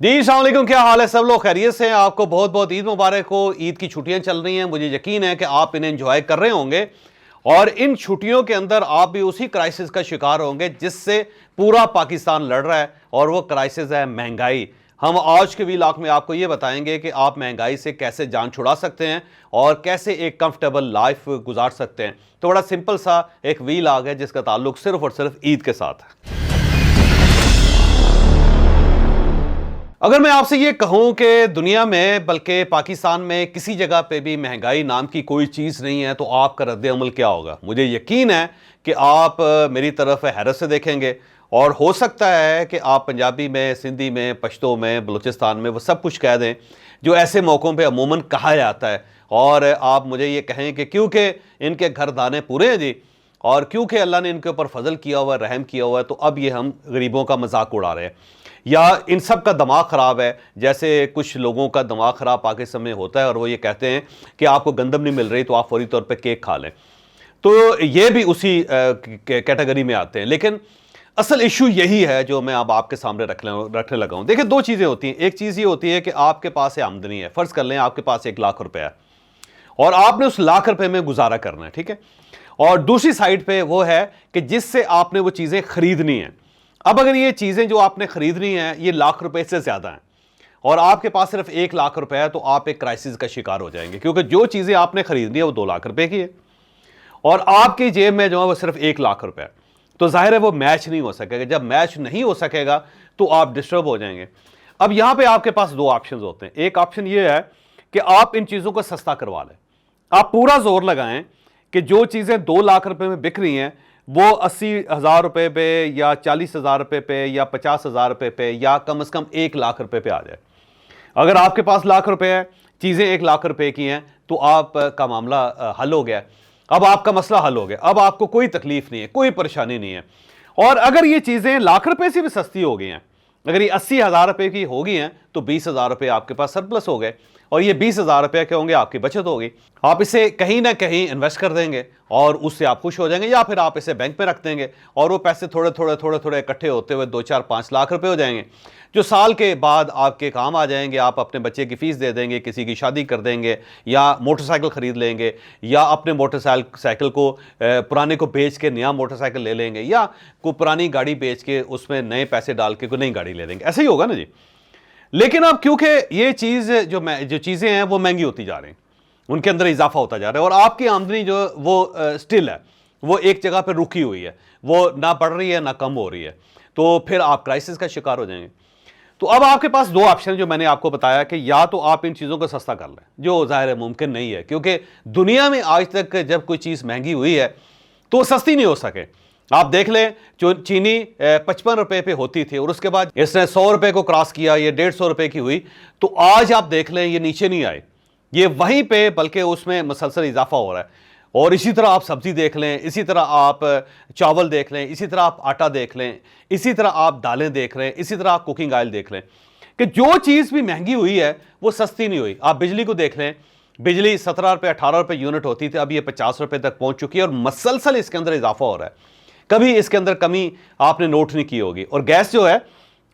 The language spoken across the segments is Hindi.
जी अस्सलाम वालेकुम, क्या हाल है? सब लोग खैरियत से हैं? आपको बहुत बहुत ईद मुबारक हो। ईद की छुट्टियां चल रही हैं, मुझे यकीन है कि आप इन्हें एंजॉय कर रहे होंगे और इन छुट्टियों के अंदर आप भी उसी क्राइसिस का शिकार होंगे जिससे पूरा पाकिस्तान लड़ रहा है, और वो क्राइसिस है महंगाई। हम आज के व्लॉग में आपको ये बताएंगे कि आप महंगाई से कैसे जान छुड़ा सकते हैं और कैसे एक कंफर्टेबल लाइफ गुजार सकते हैं। तो बड़ा सिंपल सा एक व्लॉग है जिसका ताल्लुक सिर्फ और सिर्फ ईद के साथ है। अगर मैं आपसे ये कहूं कि दुनिया में बल्कि पाकिस्तान में किसी जगह पे भी महंगाई नाम की कोई चीज़ नहीं है, तो आपका रद्द अमल क्या होगा? मुझे यकीन है कि आप मेरी तरफ हैरत से देखेंगे, और हो सकता है कि आप पंजाबी में, सिंधी में, पश्तो में, बलूचिस्तान में वो सब कुछ कह दें जो ऐसे मौक़ों पे अमूमन कहा जाता है, और आप मुझे ये कहें कि क्योंकि इनके घर दाने पूरे हैं जी, और क्योंकि अल्लाह ने इनके ऊपर फजल किया हुआ है, रहम किया हुआ है, तो अब ये हम गरीबों का मजाक उड़ा रहे हैं, या इन सब का दिमाग ख़राब है। जैसे कुछ लोगों का दिमाग ख़राब पाकिस्तान में होता है और वो ये कहते हैं कि आपको गंदम नहीं मिल रही तो आप फौरी तौर पे केक खा लें, तो ये भी उसी कैटेगरी में आते हैं। लेकिन असल इशू यही है जो मैं अब आपके सामने रखने लगा हूँ। देखिए, दो चीज़ें होती हैं। एक चीज़ ये होती है कि आपके पास आमदनी है, फ़र्ज़ कर लें आपके पास 1 लाख रुपये है और आपने उस लाख रुपये में गुजारा करना है, ठीक है। और दूसरी साइड पे वो है कि जिससे आपने वो चीज़ें खरीदनी हैं। अब अगर ये चीज़ें जो आपने खरीदनी हैं ये लाख रुपए से ज़्यादा हैं और आपके पास सिर्फ 1 लाख रुपए है, तो आप एक क्राइसिस का शिकार हो जाएंगे, क्योंकि जो चीज़ें आपने खरीदनी है वो 2 लाख रुपए की है और आपकी जेब में जो है वो सिर्फ 1 लाख रुपए है। तो जाहिर है वो मैच नहीं हो सकेगा। जब मैच नहीं हो सकेगा तो आप डिस्टर्ब हो जाएंगे। अब यहाँ पर आपके पास 2 ऑप्शन होते हैं। एक ऑप्शन ये है कि आप इन चीज़ों को सस्ता करवा लें। आप पूरा जोर लगाएं कि जो चीज़ें 2 लाख रुपए में बिक रही हैं वो 80,000 रुपये पे या 40,000 रुपये पे या 50,000 रुपये पे या कम से कम 1 लाख रुपये पे आ जाए। अगर आपके पास लाख रुपए है, चीज़ें 1 लाख रुपए की हैं, तो आपका मामला हल हो गया। अब आपका मसला हल हो गया। अब आपको कोई तकलीफ नहीं है, कोई परेशानी नहीं है। और अगर ये चीज़ें लाख रुपये से भी सस्ती हो गई हैं, अगर ये 80,000 रुपये की हो गई हैं, तो 20,000 रुपये आपके पास सरप्लस हो गए और ये 20,000 रुपये के होंगे, आपकी बचत होगी। आप इसे कहीं ना कहीं इन्वेस्ट कर देंगे और उससे आप खुश हो जाएंगे, या फिर आप इसे बैंक में रख देंगे और वो पैसे थोड़े थोड़े इकट्ठे होते हुए 2, 4, 5 लाख रुपए हो जाएंगे, जो साल के बाद आपके काम आ जाएंगे। आप अपने बच्चे की फीस दे देंगे, किसी की शादी कर देंगे, या मोटरसाइकिल खरीद लेंगे, या अपने मोटरसाइकिल को पुराने को बेच के नया मोटरसाइकिल ले लेंगे, या कोई पुरानी गाड़ी बेच के उसमें नए पैसे डाल के कोई नई गाड़ी ले लेंगे। ऐसे ही होगा ना जी। लेकिन अब क्योंकि ये चीज़ जो चीज़ें हैं वो महंगी होती जा रही हैं, उनके अंदर इजाफा होता जा रहा है, और आपकी आमदनी जो वो स्टिल है, वो एक जगह पर रुकी हुई है, वो ना बढ़ रही है ना कम हो रही है, तो फिर आप क्राइसिस का शिकार हो जाएंगे। तो अब आपके पास 2 ऑप्शन जो मैंने आपको बताया कि या तो आप इन चीज़ों को सस्ता कर लें, जो ज़ाहिर है मुमकिन नहीं है, क्योंकि दुनिया में आज तक जब कोई चीज़ महंगी हुई है तो सस्ती नहीं हो सके। आप देख लें, जो चीनी 55 रुपए पे होती थी और उसके बाद इसने 100 रुपए को क्रॉस किया, ये 150 रुपए की हुई, तो आज आप देख लें ये नीचे नहीं आए, ये वहीं पे, बल्कि उसमें मसलसल इजाफा हो रहा है। और इसी तरह आप सब्जी देख लें, इसी तरह आप चावल देख लें, इसी तरह आप आटा देख लें, इसी तरह आप दालें देख लें, इसी तरह आप कुकिंग ऑयल देख लें, कि जो चीज़ भी महंगी हुई है वो सस्ती नहीं हुई। आप बिजली को देख लें, बिजली 17 रुपये 18 रुपये यूनिट होती थी, अब ये 50 रुपये तक पहुंच चुकी है और मसलसल इसके अंदर इजाफा हो रहा है। कभी इसके अंदर कमी आपने नोट नहीं की होगी। और गैस जो है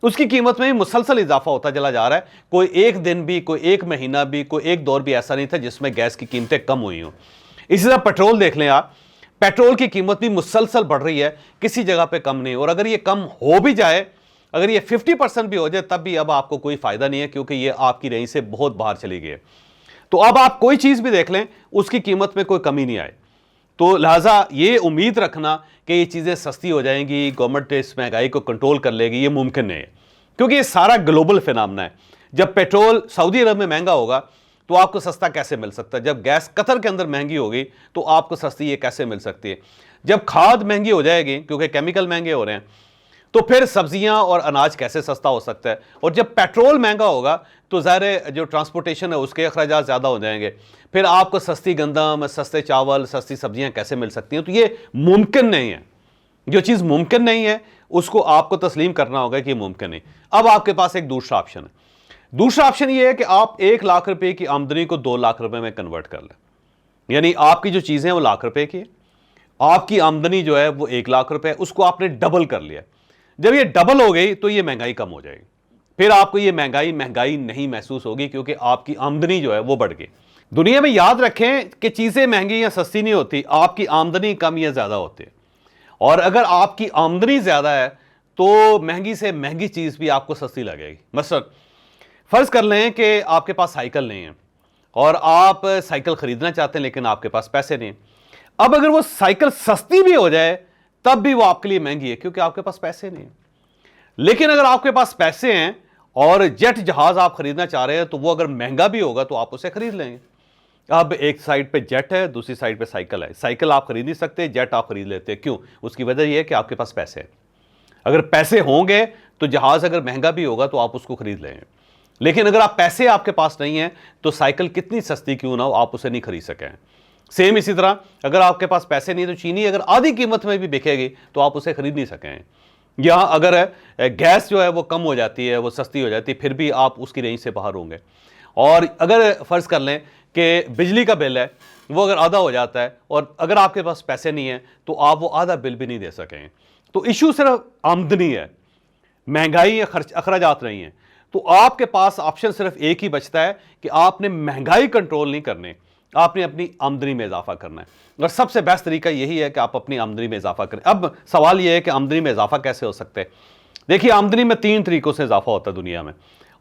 उसकी कीमत में भी मुसलसल इजाफा होता चला जा रहा है। कोई एक दिन भी, कोई एक महीना भी, कोई एक दौर भी ऐसा नहीं था जिसमें गैस की कीमतें कम हुई हों। इसी तरह पेट्रोल देख लें आप, पेट्रोल की कीमत भी मुसलसल बढ़ रही है, किसी जगह पे कम नहीं। और अगर ये कम हो भी जाए, अगर ये 50% भी हो जाए, तब भी अब आपको कोई फायदा नहीं है, क्योंकि ये आपकी रेंज से बहुत बाहर चली गई है। तो अब आप कोई चीज़ भी देख लें, उसकी कीमत में कोई कमी नहीं आए। तो लिहाजा ये उम्मीद रखना कि ये चीज़ें सस्ती हो जाएंगी, गवर्नमेंट इस महंगाई को कंट्रोल कर लेगी, ये मुमकिन नहीं है, क्योंकि ये सारा ग्लोबल फिनोमेना है। जब पेट्रोल सऊदी अरब में महंगा होगा तो आपको सस्ता कैसे मिल सकता है? जब गैस कतर के अंदर महंगी होगी तो आपको सस्ती ये कैसे मिल सकती है? जब खाद महंगी हो जाएगी, क्योंकि केमिकल महंगे हो रहे हैं, तो फिर सब्जियां और अनाज कैसे सस्ता हो सकता है? और जब पेट्रोल महंगा होगा तो ज़ाहिर जो ट्रांसपोर्टेशन है उसके अखराजात ज़्यादा हो जाएंगे, फिर आपको सस्ती गंदम, सस्ते चावल, सस्ती सब्जियां कैसे मिल सकती हैं? तो ये मुमकिन नहीं है। जो चीज़ मुमकिन नहीं है उसको आपको तस्लीम करना होगा कि मुमकिन नहीं। अब आपके पास एक दूसरा ऑप्शन है। दूसरा ऑप्शन ये है कि आप 1 लाख रुपए की आमदनी को 2 लाख रुपए में कन्वर्ट कर लें। यानी आपकी जो चीज़ें हैं वो लाख रुपए की है, आपकी आमदनी जो है वो 1 लाख रुपए, उसको आपने डबल कर लिया। जब ये डबल हो गई तो ये महंगाई कम हो जाएगी। फिर आपको ये महंगाई महंगाई नहीं महसूस होगी, क्योंकि आपकी आमदनी जो है वो बढ़ गई। दुनिया में याद रखें कि चीज़ें महंगी या सस्ती नहीं होती, आपकी आमदनी कम या ज़्यादा होती है। और अगर आपकी आमदनी ज़्यादा है तो महंगी से महंगी चीज़ भी आपको सस्ती लगेगी। मसलन फ़र्ज़ कर लें कि आपके पास साइकिल नहीं है और आप साइकिल ख़रीदना चाहते हैं, लेकिन आपके पास पैसे नहीं। अब अगर वो साइकिल सस्ती भी हो जाए तब भी वो आपके लिए महंगी है, क्योंकि आपके पास पैसे नहीं है। लेकिन अगर आपके पास पैसे हैं और जेट जहाज़ आप खरीदना चाह रहे हैं, तो वो अगर महंगा भी होगा तो आप उसे खरीद लेंगे। अब एक साइड पे जेट है, दूसरी साइड पे साइकिल है। साइकिल आप खरीद नहीं सकते, जेट आप खरीद लेते हैं। क्यों? उसकी वजह यह है कि आपके पास पैसे हैं। अगर पैसे होंगे तो जहाज अगर महंगा भी होगा तो आप उसको खरीद लेंगे। लेकिन अगर आप पैसे आपके पास नहीं है तो साइकिल कितनी सस्ती क्यों ना हो, आप उसे नहीं खरीद सकें। सेम इसी तरह अगर आपके पास पैसे नहीं तो चीनी अगर आधी कीमत में भी बिकेगी तो आप उसे खरीद नहीं सकें। या अगर गैस जो है वो कम हो जाती है, वो सस्ती हो जाती है, फिर भी आप उसकी रेंज से बाहर होंगे। और अगर फ़र्ज़ कर लें कि बिजली का बिल है वो अगर आधा हो जाता है और अगर आपके पास पैसे नहीं है तो आप वो आधा बिल भी नहीं दे सकें। तो इशू सिर्फ आमदनी है, महंगाई या खर्च अखराजात नहीं है। तो आपके पास ऑप्शन सिर्फ एक ही बचता है कि आपने महंगाई कंट्रोल नहीं करनी, आपने अपनी आमदनी में इजाफा करना है। और सबसे बेस्ट तरीका यही है कि आप अपनी आमदनी में इजाफा करें। अब सवाल यह है कि आमदनी में इजाफा कैसे हो सकता है। देखिए, आमदनी में 3 तरीकों से इजाफा होता है दुनिया में,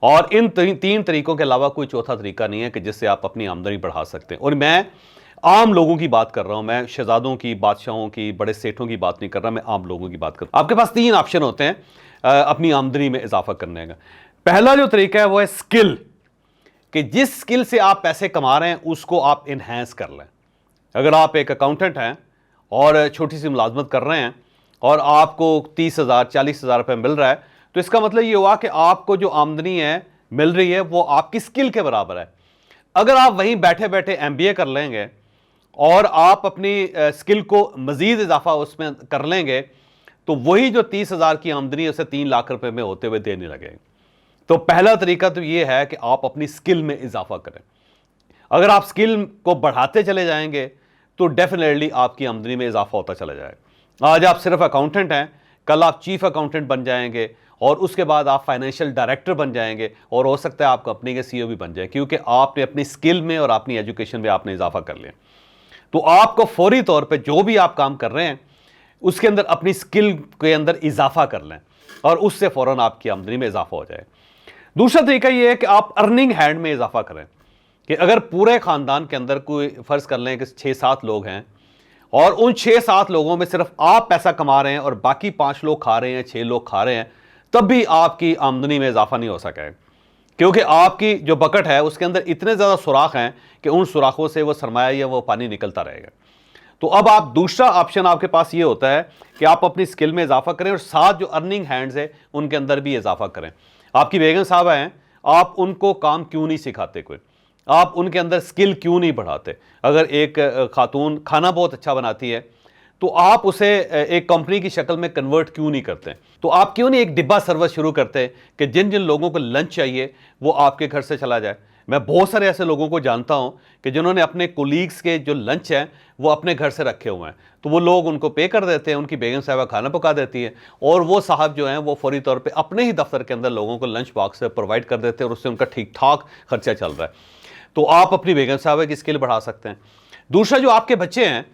और इन 3 तरीकों के अलावा कोई चौथा तरीका नहीं है कि जिससे आप अपनी आमदनी बढ़ा सकते हैं। और मैं आम लोगों की बात कर रहा हूं, मैं शहजादों की, बादशाहों की, बड़े सेठों की बात नहीं कर रहा, मैं आम लोगों की बात कर रहा हूं। आपके पास 3 ऑप्शन होते हैं अपनी आमदनी में इजाफा करने का। पहला जो तरीका है वो है स्किल, कि जिस स्किल से आप पैसे कमा रहे हैं उसको आप इन्हेंस कर लें। अगर आप एक अकाउंटेंट हैं और छोटी सी मुलाजमत कर रहे हैं और आपको 30,000 40,000 रुपये मिल रहा है, तो इसका मतलब ये हुआ कि आपको जो आमदनी है मिल रही है वो आपकी स्किल के बराबर है। अगर आप वहीं बैठे बैठे MBA कर लेंगे और आप अपनी स्किल को मजीद इजाफा उसमें कर लेंगे, तो वही जो 30,000 की आमदनी है उसे 3 लाख रुपए में होते हुए देने लगेंगे। तो पहला तरीका तो ये है कि आप अपनी स्किल में इजाफा करें। अगर आप स्किल को बढ़ाते चले जाएंगे तो डेफिनेटली आपकी आमदनी में इजाफा होता चला जाएगा। आज आप सिर्फ अकाउंटेंट हैं, कल आप चीफ अकाउंटेंट बन जाएंगे और उसके बाद आप फाइनेंशियल डायरेक्टर बन जाएंगे और हो सकता है आप कंपनी के CEO भी बन जाए, क्योंकि आपने अपनी स्किल में और अपनी एजुकेशन में आपने इजाफा कर लिया। तो आपको फौरी तौर पे जो भी आप काम कर रहे हैं उसके अंदर अपनी स्किल के अंदर इजाफा कर लें और उससे फौरन आपकी आमदनी में इजाफा हो जाए। दूसरा तरीका यह है कि आप अर्निंग हैंड में इजाफा करें, कि अगर पूरे खानदान के अंदर कोई फ़र्ज़ कर लें कि 6-7 लोग हैं और उन 6-7 लोगों में सिर्फ आप पैसा कमा रहे हैं और बाकी 5 लोग खा रहे हैं, 6 लोग खा रहे हैं, तब भी आपकी आमदनी में इजाफा नहीं हो सका, क्योंकि आपकी जो बकेट है उसके अंदर इतने ज़्यादा सुराख हैं कि उन सुराखों से वो सरमाया या वो पानी निकलता रहेगा। तो अब आप दूसरा ऑप्शन आपके पास ये होता है कि आप अपनी स्किल में इजाफा करें और साथ जो अर्निंग हैंड्स है उनके अंदर भी इजाफा करें। आपकी बेगम साहबा हैं, आप उनको काम क्यों नहीं सिखाते, कोई आप उनके अंदर स्किल क्यों नहीं बढ़ाते। अगर एक खातून खाना बहुत अच्छा बनाती है तो आप उसे एक कंपनी की शक्ल में कन्वर्ट क्यों नहीं करते। तो आप क्यों नहीं एक डिब्बा सर्विस शुरू करते कि जिन जिन लोगों को लंच चाहिए वो आपके घर से चला जाए। मैं बहुत सारे ऐसे लोगों को जानता हूं कि जिन्होंने अपने कोलीग्स के जो लंच हैं वो अपने घर से रखे हुए हैं, तो वो लोग उनको पे कर देते हैं, उनकी बेगम साहबा खाना पका देती है और वो साहब जो हैं वो फौरी तौर पे अपने ही दफ्तर के अंदर लोगों को लंच बॉक्स प्रोवाइड कर देते हैं और उससे उनका ठीक ठाक खर्चा चल रहा है। तो आप अपनी बेगम साहबा की स्किल बढ़ा सकते हैं। दूसरा, जो आपके बच्चे हैं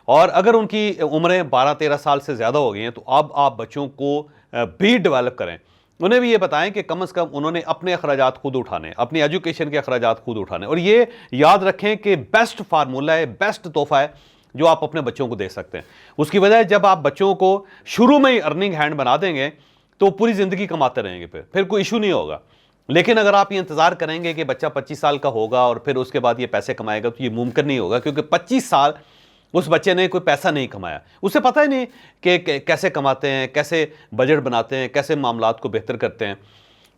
और अगर उनकी उम्रें 12-13 साल से ज़्यादा हो गई हैं, तो अब आप बच्चों को भी डेवलप करें। उन्हें भी ये बताएं कि कम से कम उन्होंने अपने अखराजात खुद उठाने, अपनी एजुकेशन के अखराजात खुद उठाने। और ये याद रखें कि बेस्ट फार्मूला है, बेस्ट तोहफा है जो आप अपने बच्चों को दे सकते हैं। उसकी वजह है जब आप बच्चों को शुरू में ही अर्निंग हैंड बना देंगे तो पूरी ज़िंदगी कमाते रहेंगे, फिर कोई इशू नहीं होगा। लेकिन अगर आप ये इंतज़ार करेंगे कि बच्चा 25 साल का होगा और फिर उसके बाद ये पैसे कमाएगा, तो ये मुमकिन नहीं होगा, क्योंकि 25 साल उस बच्चे ने कोई पैसा नहीं कमाया, उसे पता ही नहीं कि कैसे कमाते हैं, कैसे बजट बनाते हैं, कैसे मामलात को बेहतर करते हैं।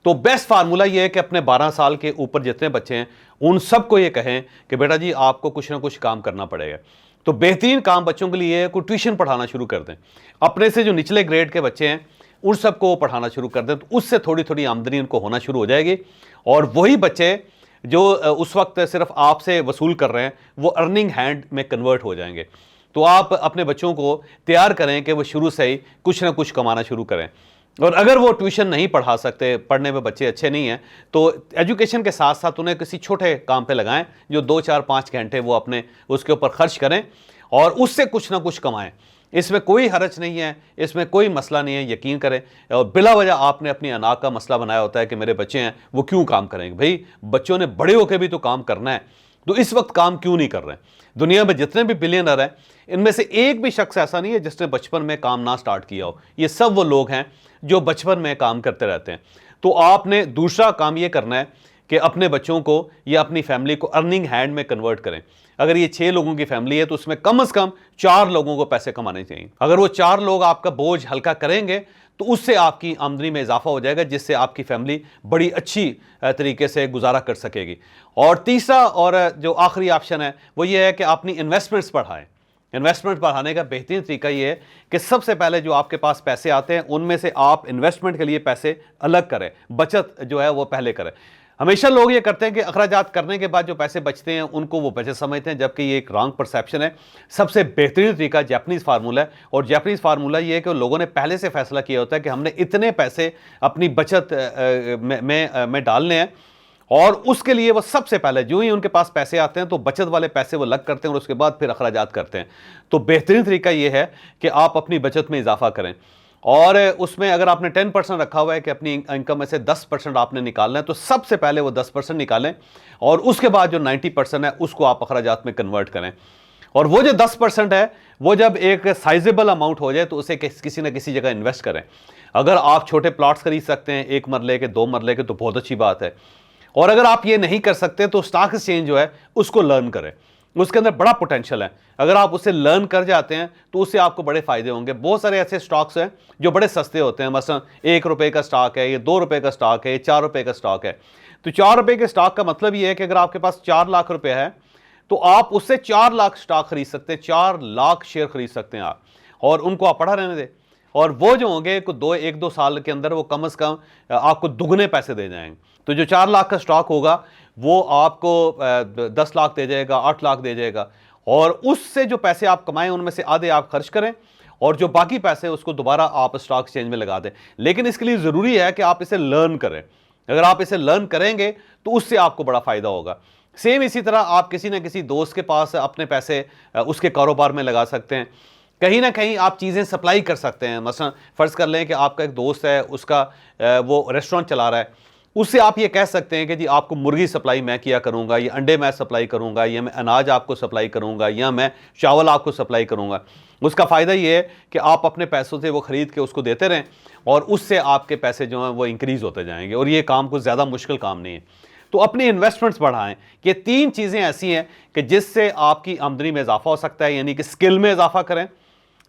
तो बेस्ट फार्मूला ये है कि अपने 12 साल के ऊपर जितने बच्चे हैं उन सबको ये कहें कि बेटा जी आपको कुछ ना कुछ काम करना पड़ेगा। तो बेहतरीन काम बच्चों के लिए कोई ट्यूशन पढ़ाना शुरू कर दें। अपने से जो निचले ग्रेड के बच्चे हैं उन सबको पढ़ाना शुरू कर दें, तो उससे थोड़ी थोड़ी आमदनी उनको होना शुरू हो जाएगी और वही बच्चे जो उस वक्त सिर्फ आपसे वसूल कर रहे हैं वो अर्निंग हैंड में कन्वर्ट हो जाएंगे। तो आप अपने बच्चों को तैयार करें कि वो शुरू से ही कुछ ना कुछ कमाना शुरू करें। और अगर वो ट्यूशन नहीं पढ़ा सकते, पढ़ने में बच्चे अच्छे नहीं हैं, तो एजुकेशन के साथ साथ उन्हें किसी छोटे काम पे लगाएं जो 2 4 5 घंटे वो अपने उसके ऊपर खर्च करें और उससे कुछ ना कुछ कमाएं। इसमें कोई हरज नहीं है, इसमें कोई मसला नहीं है, यकीन करें। और बिला वजह आपने अपनी अना का मसला बनाया होता है कि मेरे बच्चे हैं वो क्यों काम करेंगे। भाई बच्चों ने बड़े होकर भी तो काम करना है, तो इस वक्त काम क्यों नहीं कर रहे हैं। दुनिया में जितने भी बिलियनर हैं इनमें से एक भी शख्स ऐसा नहीं है जिसने बचपन में काम ना स्टार्ट किया हो। ये सब वो लोग हैं जो बचपन में काम करते रहते हैं। तो आपने दूसरा काम ये करना है कि अपने बच्चों को या अपनी फैमिली को अर्निंग हैंड में कन्वर्ट करें। अगर ये 6 लोगों की फैमिली है तो उसमें कम से कम 4 लोगों को पैसे कमाने चाहिए। अगर वो 4 लोग आपका बोझ हल्का करेंगे तो उससे आपकी आमदनी में इजाफा हो जाएगा, जिससे आपकी फैमिली बड़ी अच्छी तरीके से गुजारा कर सकेगी। और तीसरा और जो आखिरी ऑप्शन है वो ये है कि अपनी इन्वेस्टमेंट्स बढ़ाएं। इन्वेस्टमेंट बढ़ाने का बेहतरीन तरीका ये है कि सबसे पहले जो आपके पास पैसे आते हैं उनमें से आप इन्वेस्टमेंट के लिए पैसे अलग करें, बचत जो है वो पहले करें। हमेशा लोग ये करते हैं कि अखराजात करने के बाद जो पैसे बचते हैं उनको वो बचत समझते हैं, जबकि ये एक रॉन्ग परसेप्शन है। सबसे बेहतरीन तरीका जापानीज़ फार्मूला है, और जापानीज़ फार्मूला ये है कि लोगों ने पहले से फैसला किया होता है कि हमने इतने पैसे अपनी बचत में डालने हैं, और उसके लिए वो सबसे पहले जो ही उनके पास पैसे आते हैं तो बचत वाले पैसे वो अलग करते हैं और उसके बाद फिर अखराजात करते हैं। तो बेहतरीन तरीका ये है कि आप अपनी बचत में इजाफा करें, और उसमें अगर आपने 10% रखा हुआ है कि अपनी इनकम में से 10% आपने निकालना है, तो सबसे पहले वो 10% निकालें और उसके बाद जो 90% है उसको आप अखराजात में कन्वर्ट करें। और वो जो 10% है वो जब एक साइजेबल अमाउंट हो जाए तो उसे किसी ना किसी जगह इन्वेस्ट करें। अगर आप छोटे प्लॉट्स खरीद सकते हैं 1 मरले के 2 मरले के तो बहुत अच्छी बात है, और अगर आप ये नहीं कर सकते तो स्टॉक एक्सचेंज जो है उसको लर्न करें, उसके अंदर बड़ा पोटेंशियल है। अगर आप उसे लर्न कर जाते हैं तो उससे आपको बड़े फायदे होंगे। बहुत सारे ऐसे स्टॉक्स हैं जो बड़े सस्ते होते हैं, मसलन 1 रुपए का स्टॉक है, ये 2 रुपए का स्टॉक है, ये 4 रुपए का स्टॉक है। तो 4 रुपए के स्टॉक का मतलब ये है कि अगर आपके पास 4 लाख रुपए है तो आप उससे 4 लाख स्टॉक खरीद सकते हैं, 4 लाख शेयर खरीद सकते हैं आप, और उनको आप पढ़ा रहने दें। और वो जो होंगे 1-2 साल के अंदर वो कम से कम आपको दुगने पैसे दे जाएंगे। तो जो 4 लाख का स्टॉक होगा वो आपको 10 लाख दे जाएगा, 8 लाख दे जाएगा, और उससे जो पैसे आप कमाएं उनमें से आधे आप खर्च करें और जो बाकी पैसे उसको दोबारा आप स्टॉक एक्सचेंज में लगा दें। लेकिन इसके लिए ज़रूरी है कि आप इसे लर्न करें। अगर आप इसे लर्न करेंगे तो उससे आपको बड़ा फ़ायदा होगा। सेम इसी तरह आप किसी न किसी दोस्त के पास अपने पैसे उसके कारोबार में लगा सकते हैं। कहीं ना कहीं आप चीज़ें सप्लाई कर सकते हैं। मसलन फ़र्ज़ कर लें कि आपका एक दोस्त है, उसका वो रेस्टोरेंट चला रहा है, उससे आप ये कह सकते हैं कि जी आपको मुर्गी सप्लाई मैं किया करूंगा, या अंडे मैं सप्लाई करूंगा, या मैं अनाज आपको सप्लाई करूंगा, या मैं चावल आपको सप्लाई करूंगा। उसका फ़ायदा ये है कि आप अपने पैसों से वो ख़रीद के उसको देते रहें और उससे आपके पैसे जो हैं वो इंक्रीज़ होते जाएंगे, और ये काम कुछ ज़्यादा मुश्किल काम नहीं है। तो अपनी इन्वेस्टमेंट्स बढ़ाएं। ये 3 चीज़ें ऐसी हैं कि जिससे आपकी आमदनी में इजाफा हो सकता है, यानी कि स्किल में इजाफा करें।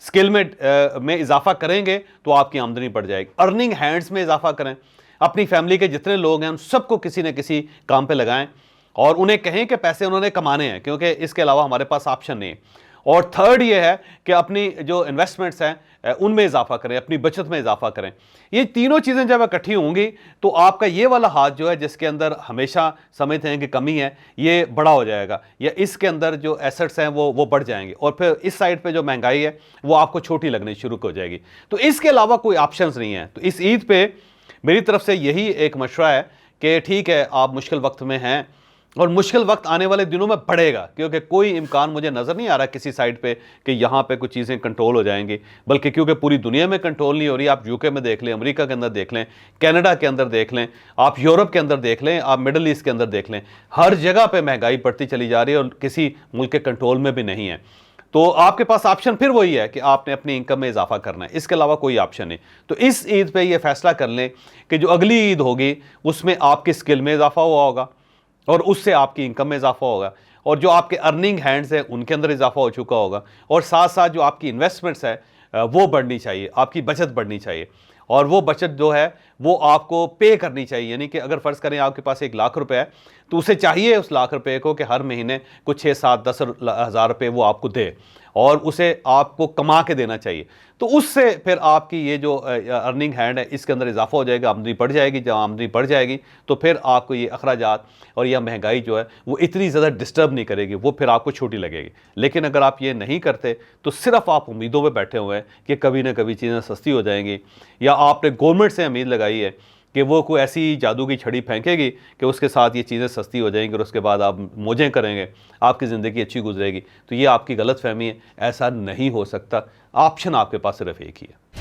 स्किल में इजाफा करेंगे तो आपकी आमदनी बढ़ जाएगी। अर्निंग हैंड्स में इजाफा करें। अपनी फैमिली के जितने लोग हैं उन सबको किसी न किसी काम पे लगाएं और उन्हें कहें कि पैसे उन्होंने कमाने हैं, क्योंकि इसके अलावा हमारे पास ऑप्शन नहीं है। और थर्ड ये है कि अपनी जो इन्वेस्टमेंट्स हैं उनमें इजाफा करें, अपनी बचत में इजाफा करें। ये तीनों चीज़ें जब इकट्ठी होंगी तो आपका ये वाला हाथ जो है जिसके अंदर हमेशा समझते हैं कि कमी है, ये बड़ा हो जाएगा, या इसके अंदर जो एसेट्स हैं वो बढ़ जाएंगे, और फिर इस साइड पे जो महंगाई है वो आपको छोटी लगनी शुरू हो जाएगी। तो इसके अलावा कोई ऑप्शंस नहीं है। तो इस ईद पे मेरी तरफ से यही एक मशवरा है कि ठीक है, आप मुश्किल वक्त में हैं और मुश्किल वक्त आने वाले दिनों में बढ़ेगा, क्योंकि कोई इम्कान मुझे नज़र नहीं आ रहा किसी साइड पे कि यहाँ पे कुछ चीज़ें कंट्रोल हो जाएंगी, बल्कि क्योंकि पूरी दुनिया में कंट्रोल नहीं हो रही। आप यूके में देख लें, अमेरिका के अंदर देख लें, कनाडा के अंदर देख लें, आप यूरोप के अंदर देख लें, आप मिडल ईस्ट के अंदर देख लें, हर जगह पर महंगाई बढ़ती चली जा रही है और किसी मुल्क के कंट्रोल में भी नहीं है। तो आपके पास ऑप्शन फिर वही है कि आपने अपनी इनकम में इजाफा करना है, इसके अलावा कोई ऑप्शन नहीं। तो इस ईद पे ये फैसला कर लें कि जो अगली ईद होगी उसमें आपकी स्किल में इजाफा हुआ होगा और उससे आपकी इनकम में इजाफा होगा, और जो आपके अर्निंग हैंड्स हैं उनके अंदर इजाफा हो चुका होगा, और साथ साथ जो आपकी इन्वेस्टमेंट्स है वो बढ़नी चाहिए, आपकी बचत बढ़नी चाहिए, और वो बचत जो है वो आपको पे करनी चाहिए। यानी कि अगर फ़र्ज़ करें आपके पास 1 लाख रुपए है तो उसे चाहिए उस लाख रुपए को कि हर महीने कुछ 6, 7, 10 हज़ार रुपये वो आपको दे, और उसे आपको कमा के देना चाहिए, तो उससे फिर आपकी ये जो अर्निंग हैंड है इसके अंदर इजाफा हो जाएगा, आमदनी बढ़ जाएगी। जब आमदनी बढ़ जाएगी तो फिर आपको ये अखराजात और यह महंगाई जो है वो इतनी ज़्यादा डिस्टर्ब नहीं करेगी, वो फिर आपको छोटी लगेगी। लेकिन अगर आप ये नहीं करते तो सिर्फ आप उम्मीदों पर बैठे हुए हैं कि कभी ना कभी चीज़ें सस्ती हो जाएंगी, या आपने गवर्नमेंट से उम्मीद लगाई है कि वो कोई ऐसी जादू की छड़ी फेंकेगी कि उसके साथ ये चीज़ें सस्ती हो जाएंगी और उसके बाद आप मौजें करेंगे, आपकी ज़िंदगी अच्छी गुजरेगी, तो ये आपकी गलतफहमी है। ऐसा नहीं हो सकता। ऑप्शन आपके पास सिर्फ एक ही है।